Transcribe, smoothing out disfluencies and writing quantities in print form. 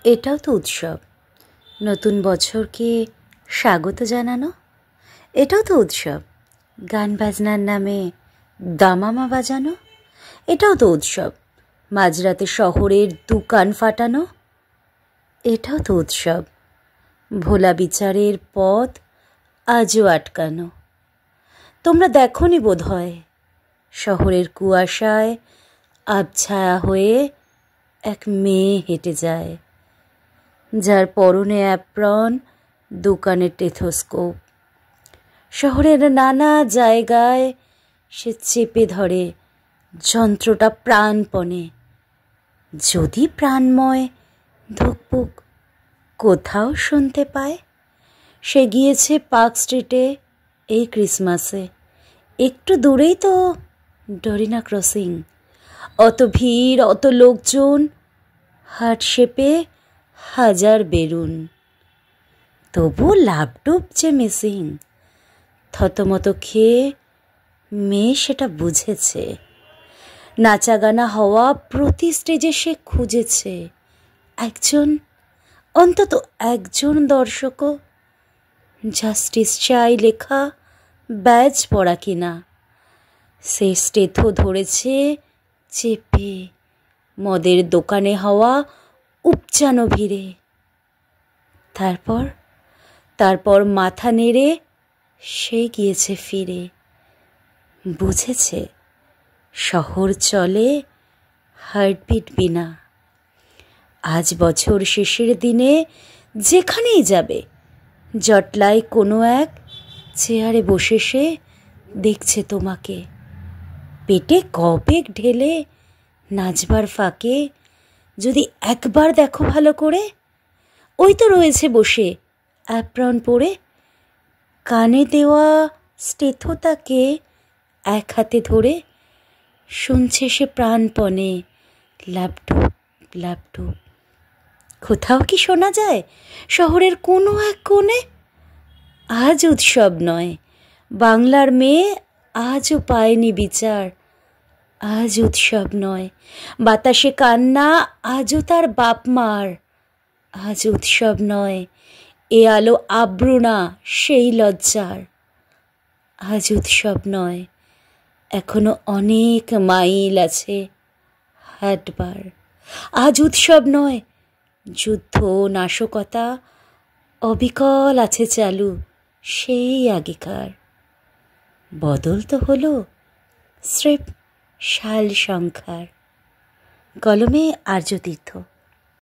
এটাও তো উৎসব। নতুন বছরকে স্বাগত জানানো এটাও তো উৎসব। গান বাজনার নামে দামামা বাজানো এটাও তো উৎসব। মাঝরাতে শহরের দোকান ফাটানো এটাও তো উৎসব। ভোলা বিচারের পথ আজও আটকানো। তোমরা দেখোনি বোধ হয় শহরের কুয়াশায় আবছায়া হয়ে এক মেয়ে হেঁটে যায়, যার পরনে অ্যাপ্রন, দোকানে টেথোস্কোপ। শহরের নানা জায়গায় সে চেপে ধরে যন্ত্রটা প্রাণপণে। যদি প্রাণময় ধুকপুক কোথাও শুনতে পায়। সে গিয়েছে পার্ক স্ট্রিটে এই ক্রিসমাসে। একটু দূরেই তো ডরিনা ক্রসিং। অত ভিড়, অত লোকজন, হার্ট শেপে হাজার বেলুন। তবু লাভডুব যে মিসিং। থতমত খেয়ে মেয়ে সেটা বুঝেছে। নাচাগানা হওয়া প্রতি স্টেজে সে খুঁজেছে একজন, অন্তত একজন দর্শকও। জাস্টিস চাই লেখা ব্যাজ পড়া কিনা। সে স্টেথো ধরেছে চেপে মদের দোকানে হওয়া উপচানো ভিড়ে। তারপর মাথা নেড়ে সে গিয়েছে ফিরে। বুঝেছে শহর চলে হার্টবিট বিনা। আজ বছর শেষের দিনে যেখানেই যাবে, জটলায় কোনো এক চেয়ারে বসে সে দেখছে তোমাকে। পেটে কপেক ঢেলে নাচবার ফাঁকে যদি একবার দেখো ভালো করে, ওই তো রয়েছে বসে অ্যাপ্রন পরে। কানে দেওয়া স্টেথোটাকে এক হাতে ধরে শুনছে সে প্রাণপণে লাপটুপ লাপটুপ। কোথাও কি শোনা যায় শহরের কোনো এক কোণে? আজ উৎসব নয়, বাংলার মেয়ে আজও পায়নি বিচার। আজ উৎসব নয়, বাতাসে কান্না আজও তার বাপ মার। আজ উৎসব নয়, এ আলো আব্রুনা সেই লজ্জার। আজ উৎসব নয়, এখনো অনেক মাইল আছে হাঁটবার। আজ উৎসব নয়, যুদ্ধ নাশকতা অবিকল আছে চালু সেই আগেকার। বদল তো হলো স্রেফ সাল সংখ্যার। কলমে আর্যতীর্থ।